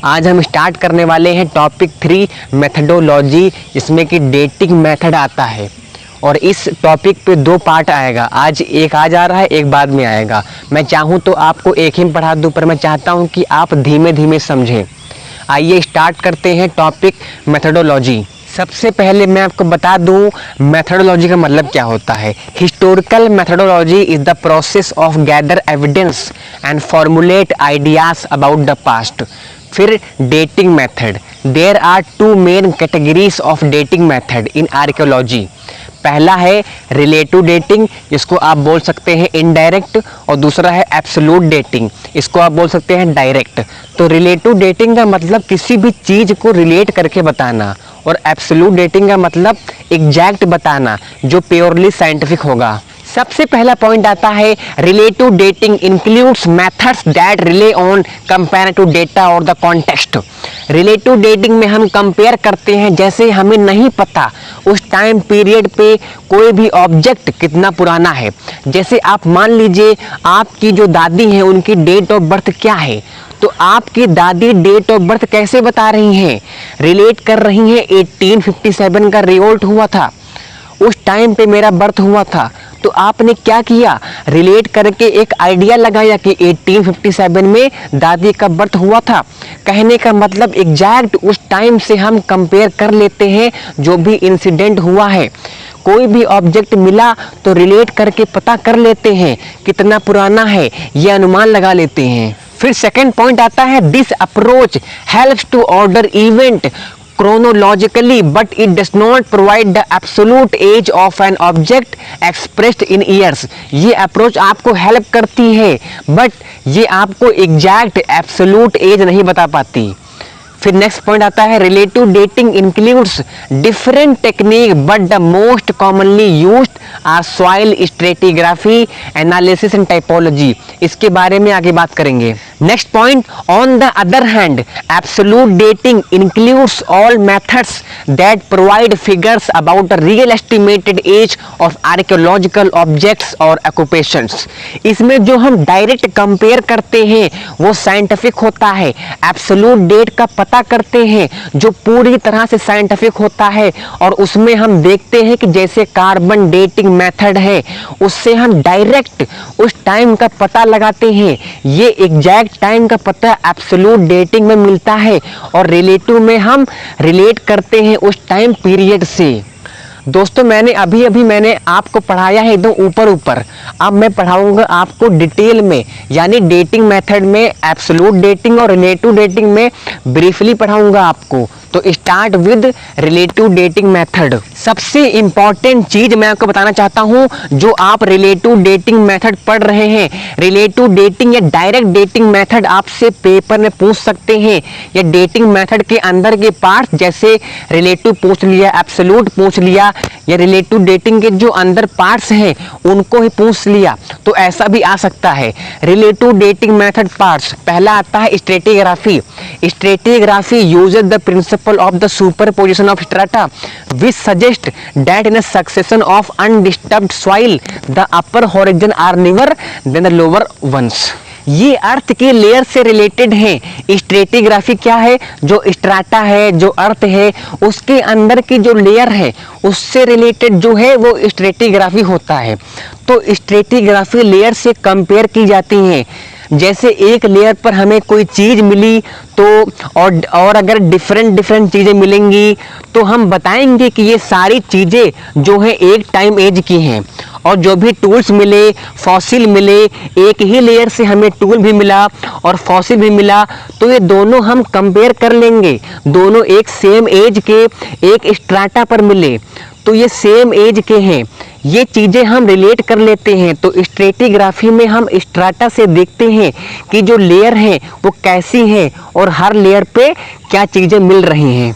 आज हम स्टार्ट करने वाले हैं टॉपिक 3 मेथडोलॉजी, जिसमें कि डेटिंग मेथड आता है। और इस टॉपिक पे 2 पार्ट आएगा, आज एक आज आ रहा है, एक बाद में आएगा। मैं चाहूँ तो आपको एक ही पढ़ा दूँ, पर मैं चाहता हूँ कि आप धीमे धीमे समझें। आइए स्टार्ट करते हैं टॉपिक मेथडोलॉजी। सबसे पहले मैं आपको बता दूं मेथडोलॉजी का मतलब क्या होता है। Historical methodology is the process of gather evidence and formulate ideas about the past. फिर dating method, there are 2 main categories of dating method in archaeology. पहला है रिलेटिव डेटिंग, जिसको आप बोल सकते हैं इनडायरेक्ट, और दूसरा है एब्सोल्यूट डेटिंग, इसको आप बोल सकते हैं डायरेक्ट। तो रिलेटिव डेटिंग का मतलब किसी भी चीज़ को रिलेट करके बताना, और एब्सोल्यूट डेटिंग का मतलब एग्जैक्ट बताना, जो प्योरली साइंटिफिक होगा। सबसे पहला पॉइंट आता है relative dating includes methods that relay on comparative data और द कॉन्टेक्स्ट। रिलेटिव डेटिंग में हम कंपेयर करते हैं, जैसे हमें नहीं पता उस टाइम पीरियड पे कोई भी ऑब्जेक्ट कितना पुराना है। जैसे आप मान लीजिए आपकी जो दादी हैं उनकी डेट ऑफ बर्थ क्या है, तो आपकी दादी डेट ऑफ बर्थ कैसे बता रही हैं, रिलेट कर रही हैं 1857 का रिवोल्ट हुआ था, उस टाइम पे मेरा बर्थ हुआ था। तो आपने क्या किया, रिलेट करके एक आइडिया लगाया कि 1857 में दादी का बर्थ हुआ था। कहने का मतलब एग्जैक्ट उस टाइम से हम कंपेयर कर लेते हैं जो भी इंसिडेंट हुआ है। कोई भी ऑब्जेक्ट मिला तो रिलेट करके पता कर लेते हैं कितना पुराना है, ये अनुमान लगा लेते हैं। फिर सेकंड पॉइंट आता है this approach helps to order event chronologically, but it does not provide the absolute age of an object expressed in years। ये अप्रोच आपको हेल्प करती है, बट ये आपको एग्जैक्ट एब्सोल्यूट एज नहीं बता पाती। फिर नेक्स्ट पॉइंट आता है relative dating includes different technique, but the most commonly used are soil stratigraphy, analysis and typology. इसके बारे में आगे बात करेंगे। Next point, on the other hand absolute dating includes all methods that provide figures about the real estimated age of archaeological objects और occupations. इसमें जो हम डायरेक्ट कंपेयर करते हैं वो साइंटिफिक होता है। एब्सोल्यूट डेट का पता करते हैं जो पूरी तरह से साइंटिफिक होता है, और उसमें हम देखते हैं कि जैसे कार्बन डेटिंग मेथड है, उससे हम डायरेक्ट उस टाइम का पता लगाते हैं। ये एग्जैक्ट टाइम का पता एब्सोल्यूट डेटिंग में मिलता है, और रिलेटिव में हम रिलेट करते हैं उस टाइम पीरियड से। दोस्तों मैंने अभी आपको पढ़ाया है एकदम ऊपर, अब मैं पढ़ाऊंगा आपको डिटेल में, यानी डेटिंग मेथड में एब्सोल्यूट डेटिंग और रिलेटिव डेटिंग में ब्रीफली पढ़ाऊंगा आपको। तो start with relative dating method. सबसे इंपॉर्टेंट चीज मैं आपको बताना चाहता हूं, जो आप रिलेटिव डेटिंग मेथड पढ़ रहे हैं, रिलेटिव डेटिंग या डायरेक्ट डेटिंग मेथड आपसे पेपर में पूछ सकते हैं, या डेटिंग मेथड के अंदर के पार्ट जैसे रिलेटिव पूछ लिया, एब्सोल्यूट पूछ लिया, या रिलेटिव डेटिंग के जो अंदर पार्ट्स हैं उनको ही पूछ लिया, तो ऐसा भी आ सकता है। रिलेटिव डेटिंग मेथड पार्ट्स, पहला आता है stratigraphy. Stratigraphy uses the principle of the superposition of strata which suggest that in a succession of undisturbed soil the upper horizon are newer than the lower ones। ये अर्थ के layer से related है। Stratigraphy क्या है, जो strata है, जो अर्थ है उसके अंदर की जो लेयर है उससे रिलेटेड जो है वो स्ट्रेटिग्राफी होता है। तो स्ट्रेटिग्राफी लेयर से कंपेयर की जाती है। जैसे एक लेयर पर हमें कोई चीज़ मिली तो और अगर डिफरेंट चीज़ें मिलेंगी तो हम बताएंगे कि ये सारी चीज़ें जो हैं एक टाइम एज की हैं। और जो भी टूल्स मिले, फॉसिल मिले, एक ही लेयर से हमें टूल भी मिला और फॉसिल भी मिला, तो ये दोनों हम कंपेयर कर लेंगे। दोनों एक सेम एज के एक स्ट्राटा पर मिले तो ये सेम एज के हैं, ये चीज़ें हम रिलेट कर लेते हैं। तो स्ट्रेटिग्राफी में हम स्ट्राटा से देखते हैं कि जो लेयर हैं वो कैसी हैं और हर लेयर पे क्या चीज़ें मिल रही हैं।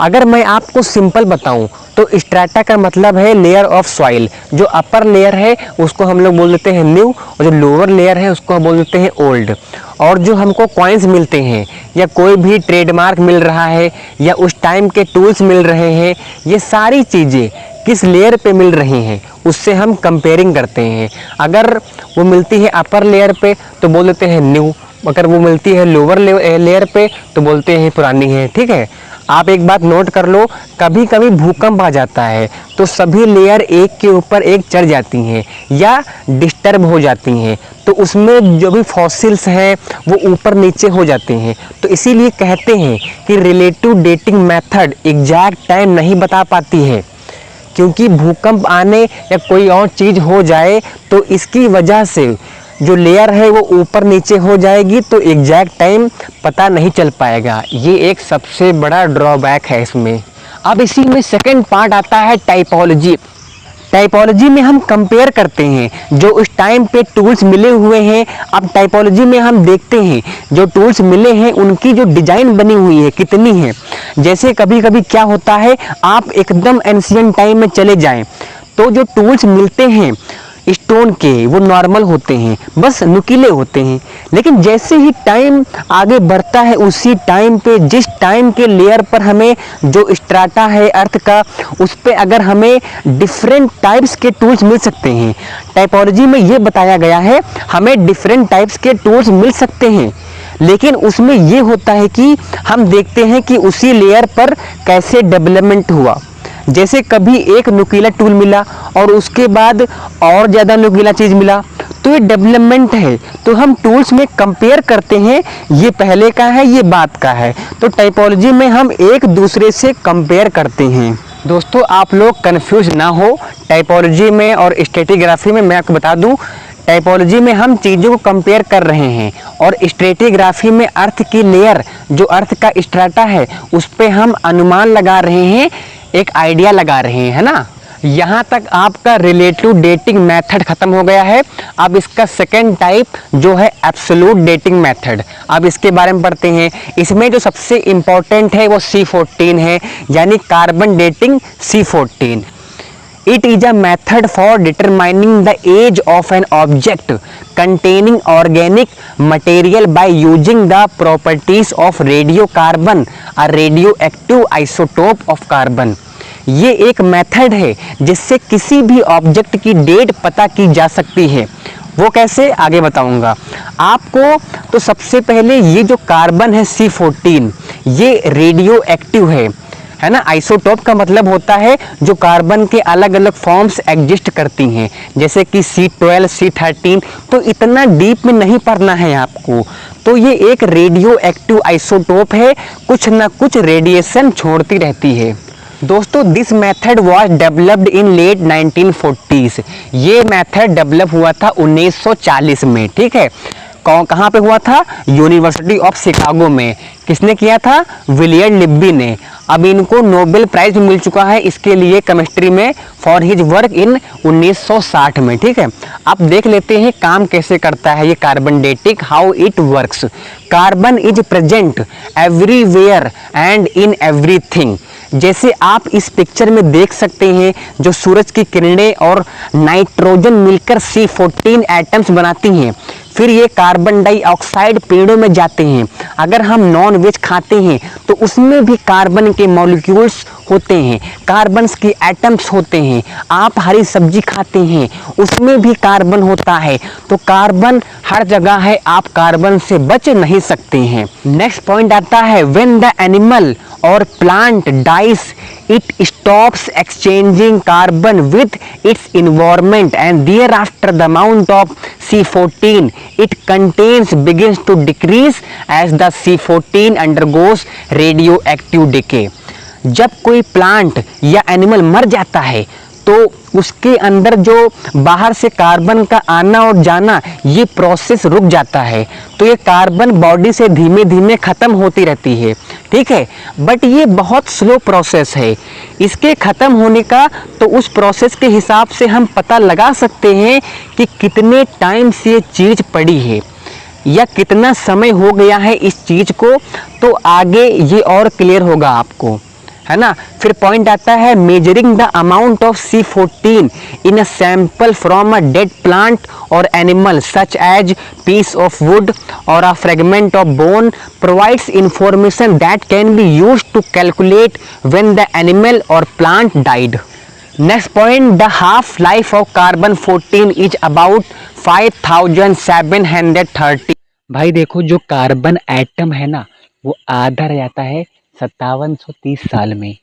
अगर मैं आपको सिंपल बताऊं तो स्ट्राटा का मतलब है लेयर ऑफ सॉइल। जो अपर लेयर है उसको हम लोग बोल देते हैं न्यू, और जो लोअर लेयर है उसको हम बोल देते हैं ओल्ड। और जो हमको कॉइन्स मिलते हैं या कोई भी ट्रेडमार्क मिल रहा है या उस टाइम के टूल्स मिल रहे हैं, ये सारी चीज़ें किस लेयर पे मिल रही हैं उससे हम कंपेयरिंग करते हैं। अगर वो मिलती है अपर लेयर पे तो बोल देते हैं न्यू, अगर वो मिलती है लोअर लेयर पे तो बोलते हैं पुरानी है। ठीक है, आप एक बात नोट कर लो, कभी कभी भूकंप आ जाता है तो सभी लेयर एक के ऊपर एक चढ़ जाती हैं या डिस्टर्ब हो जाती हैं, तो उसमें जो भी फॉसिल्स हैं वो ऊपर नीचे हो जाते हैं। तो इसीलिए कहते हैं कि relative dating method exact time नहीं बता पाती है, क्योंकि भूकंप आने या कोई और चीज़ हो जाए तो इसकी वजह से जो लेयर है वो ऊपर नीचे हो जाएगी, तो एग्जैक्ट टाइम पता नहीं चल पाएगा। ये एक सबसे बड़ा ड्रॉबैक है इसमें। अब इसी में सेकंड पार्ट आता है टाइपोलॉजी। टाइपोलॉजी में हम कंपेयर करते हैं जो उस टाइम पे टूल्स मिले हुए हैं। अब टाइपोलॉजी में हम देखते हैं जो टूल्स मिले हैं उनकी जो डिज़ाइन बनी हुई है कितनी है। जैसे कभी कभी क्या होता है, आप एकदम एंशिएंट टाइम में चले जाएं तो जो टूल्स मिलते हैं स्टोन के वो नॉर्मल होते हैं, बस नुकीले होते हैं। लेकिन जैसे ही टाइम आगे बढ़ता है उसी टाइम पे जिस टाइम के लेयर पर हमें जो स्ट्राटा है अर्थ का, उस पे अगर हमें डिफरेंट टाइप्स के टूल्स मिल सकते हैं। टाइपोलॉजी में ये बताया गया है हमें डिफरेंट टाइप्स के टूल्स मिल सकते हैं, लेकिन उसमें ये होता है कि हम देखते हैं कि उसी लेयर पर कैसे डेवलपमेंट हुआ। जैसे कभी एक नुकीला टूल मिला और उसके बाद और ज़्यादा नुकीला चीज़ मिला, तो ये डेवलपमेंट है। तो हम टूल्स में कंपेयर करते हैं, ये पहले का है ये बाद का है। तो टाइपोलॉजी में हम एक दूसरे से कंपेयर करते हैं। दोस्तों आप लोग कंफ्यूज ना हो, टाइपोलॉजी में और स्ट्रेटिग्राफी में मैं आपको बता दूं, टाइपोलॉजी में हम चीज़ों को कंपेयर कर रहे हैं और स्ट्रेटिग्राफी में अर्थ की लेयर जो अर्थ का स्ट्राटा है उस पे हम अनुमान लगा रहे हैं, एक आइडिया लगा रहे हैं, है ना। यहाँ तक आपका रिलेटिव डेटिंग मेथड खत्म हो गया है। अब इसका सेकंड टाइप जो है एब्सोल्यूट डेटिंग मेथड, अब इसके बारे में पढ़ते हैं। इसमें जो सबसे इम्पोर्टेंट है वो C14 है, यानी carbon dating C14। It is a method for determining the age of an object containing organic material by using the properties of radiocarbon, a radioactive isotope of carbon। ये एक मेथड है जिससे किसी भी ऑब्जेक्ट की date पता की जा सकती है। वो कैसे, आगे बताऊंगा आपको। तो सबसे पहले ये जो कार्बन है C14 ये रेडियो एक्टिव है ना। आइसोटोप का मतलब होता है जो कार्बन के अलग अलग फॉर्म्स एग्जिस्ट करती हैं, जैसे कि C12 C13। तो इतना डीप में नहीं पढ़ना है आपको। तो ये एक रेडियो एक्टिव आइसोटोप है, कुछ ना कुछ रेडिएशन छोड़ती रहती है। दोस्तों this method was developed in late 1940s। ये मेथड डेवलप हुआ था 1940 में। ठीक है, कहाँ पे हुआ था, यूनिवर्सिटी ऑफ शिकागो में। किसने किया था, विलियम लिब्बी ने। अब इनको नोबेल प्राइज मिल चुका है इसके लिए केमिस्ट्री में फॉर हिज वर्क इन 1960 में। ठीक है, अब देख लेते हैं काम कैसे करता है ये carbon dating, how it works. Carbon is present everywhere and in everything. जैसे आप इस पिक्चर में देख सकते हैं जो सूरज की किरणें और नाइट्रोजन मिलकर C14 एटम्स बनाती हैं, फिर ये कार्बन डाइऑक्साइड पेड़ों में जाते हैं। अगर हम नॉन वेज खाते हैं तो उसमें भी कार्बन के मॉलिक्यूल्स होते हैं, कार्बन्स के एटम्स होते हैं। आप हरी सब्जी खाते हैं उसमें भी कार्बन होता है। तो कार्बन हर जगह है, आप कार्बन से बच नहीं सकते हैं। नेक्स्ट पॉइंट आता है व्हेन द एनिमल और plant dies it stops exchanging carbon with its environment and thereafter the amount of C14 it contains begins to decrease as the C14 undergoes radioactive decay। जब कोई plant या animal मर जाता है तो उसके अंदर जो बाहर से कार्बन का आना और जाना ये प्रोसेस रुक जाता है। तो ये कार्बन बॉडी से धीमे धीमे ख़त्म होती रहती है। ठीक है, बट ये बहुत स्लो प्रोसेस है। इसके ख़त्म होने का तो उस प्रोसेस के हिसाब से हम पता लगा सकते हैं कि कितने टाइम से ये चीज़ पड़ी है या कितना समय हो गया है इस चीज़ को। तो आगे ये और क्लियर होगा आपको, है ना। फिर पॉइंट आता है measuring the amount of C14 in a sample from a dead plant or animal such as piece of wood or a fragment of bone provides information that can be used to calculate when the animal और plant died. Next point, the half life of carbon 14 is about 5730 भाई देखो, जो carbon atom है ना, वो आधा रह जाता है 5730 साल में।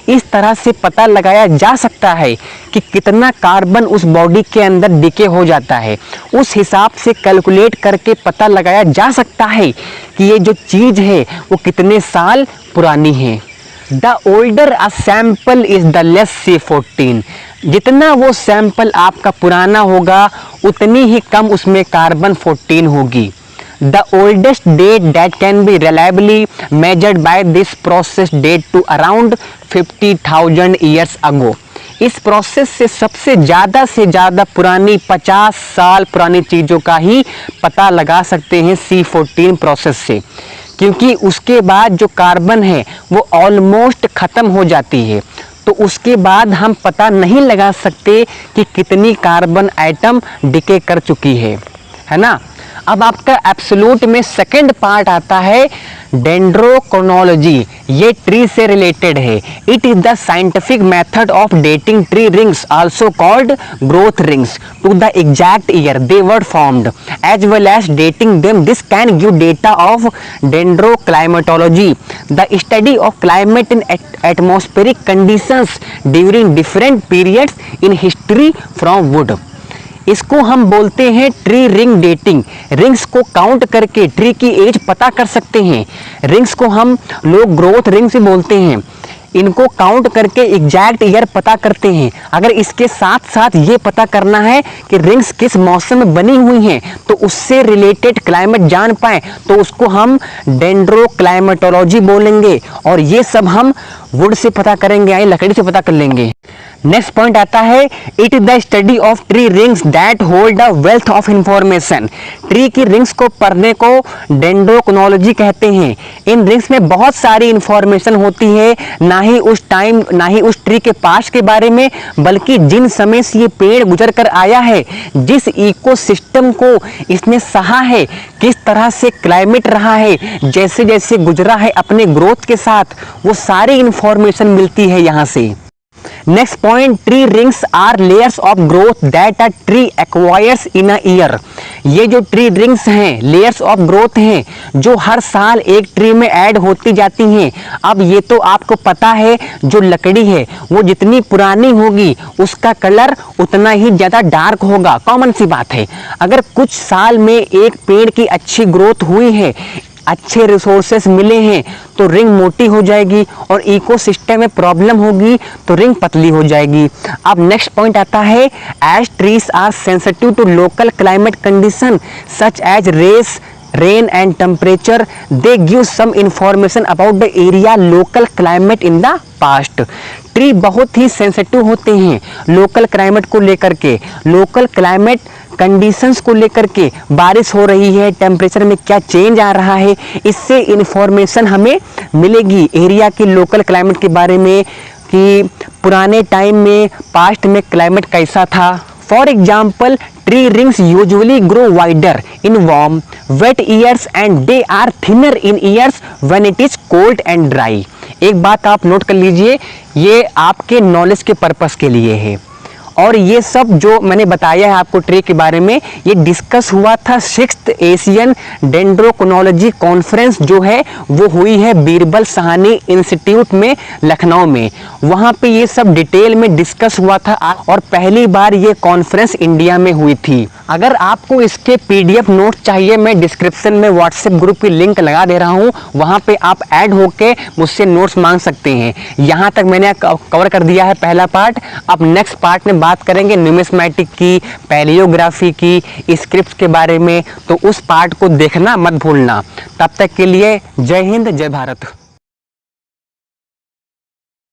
इस तरह से पता लगाया जा सकता है कि कितना कार्बन उस बॉडी के अंदर डिके हो जाता है। उस हिसाब से कैलकुलेट करके पता लगाया जा सकता है कि ये जो चीज़ है वो कितने साल पुरानी है। The older a sample is the less C14। जितना वो सैंपल आपका पुराना होगा उतनी ही कम उसमें कार्बन 14 होगी। The oldest date that can be reliably measured by this process date to around 50,000 years ago। इस प्रोसेस से सबसे ज़्यादा पुरानी 50 साल पुरानी चीज़ों का ही पता लगा सकते हैं C14 प्रोसेस से, क्योंकि उसके बाद जो कार्बन है वो ऑलमोस्ट ख़त्म हो जाती है। तो उसके बाद हम पता नहीं लगा सकते कि कितनी कार्बन एटम डिके कर चुकी है ना। अब आपका एब्सोल्यूट में सेकंड पार्ट आता है डेंड्रोक्रोनोलॉजी। ये ट्री से रिलेटेड है। It is the scientific method of dating tree rings also called growth rings to the exact year they were formed as well as dating them. This can give data of dendroclimatology, the study of climate in atmospheric conditions during different periods in history from wood. इसको हम बोलते हैं tree ring dating. Rings को count करके tree की age पता कर सकते हैं। रिंग्स को हम लोग ग्रोथ रिंग्स भी बोलते हैं। इनको काउंट करके एग्जैक्ट ईयर पता करते हैं। अगर इसके साथ साथ ये पता करना है कि रिंग्स किस मौसम में बनी हुई हैं तो उससे रिलेटेड क्लाइमेट जान पाए तो उसको हम डेंड्रोक्लाइमेटोलॉजी बोलेंगे। और ये सब हम वुड से पता करेंगे, यानी लकड़ी से पता कर लेंगे। नेक्स्ट पॉइंट आता है it is the study of tree rings that hold a wealth of information. Tree की रिंग्स को पढ़ने को डेंड्रोक्रोनोलॉजी कहते हैं। इन रिंग्स में बहुत सारी इंफॉर्मेशन होती है, ना ही उस ट्री के पास्ट के बारे में, बल्कि जिन समय से ये पेड़ गुजर कर आया है, जिस इकोसिस्टम को इसने सहा है, किस तरह से क्लाइमेट रहा है, जैसे जैसे गुजरा है अपने ग्रोथ के साथ, वो सारी इंफॉर्मेशन मिलती है यहाँ से। Next point, tree rings are layers of growth that a tree acquires in a year. ये जो ट्री रिंग्स हैं लेयर्स ऑफ ग्रोथ हैं जो हर साल एक ट्री में ऐड होती जाती हैं। अब ये तो आपको पता है जो लकड़ी है वो जितनी पुरानी होगी उसका कलर उतना ही ज़्यादा डार्क होगा, कॉमन सी बात है। अगर कुछ साल में एक पेड़ की अच्छी ग्रोथ हुई है, अच्छे रिसोर्सेस मिले हैं, तो रिंग मोटी हो जाएगी, और इकोसिस्टम में प्रॉब्लम होगी तो रिंग पतली हो जाएगी। अब नेक्स्ट पॉइंट आता है as trees are sensitive to local climate condition such as rain and temperature they give some information about the area local climate in the past. Tree बहुत ही सेंसिटिव होते हैं लोकल क्लाइमेट को लेकर के, local climate conditions को लेकर के, बारिश हो रही है, टेम्परेचर में क्या चेंज आ रहा है, इससे इंफॉर्मेशन हमें मिलेगी एरिया की लोकल क्लाइमेट के बारे में कि पुराने टाइम में पास्ट में क्लाइमेट कैसा था। For example tree rings usually grow wider in warm wet years and they are thinner in years when it is cold and dry. एक बात आप नोट कर लीजिए, ये आपके नॉलेज के पर्पस के लिए है। और ये सब जो मैंने बताया है आपको ट्री के बारे में, ये डिस्कस हुआ था 6th एशियन डेंड्रोक्रोनोलॉजी कॉन्फ्रेंस जो है वो हुई है बीरबल साहनी इंस्टीट्यूट में लखनऊ में। वहाँ पे ये सब डिटेल में डिस्कस हुआ था और पहली बार ये कॉन्फ्रेंस इंडिया में हुई थी। अगर आपको इसके PDF नोट चाहिए, मैं डिस्क्रिप्शन में व्हाट्सएप ग्रुप की लिंक लगा दे रहा हूँ, वहाँ पे आप ऐड होके मुझसे नोट्स मांग सकते हैं। यहाँ तक मैंने कवर कर दिया है पहला पार्ट। अब नेक्स्ट पार्ट में बात करेंगे न्यूमिस्मैटिक की, पैलियोग्राफी की, स्क्रिप्ट्स के बारे में, तो उस पार्ट को देखना मत भूलना। तब तक के लिए जय हिंद, जय भारत।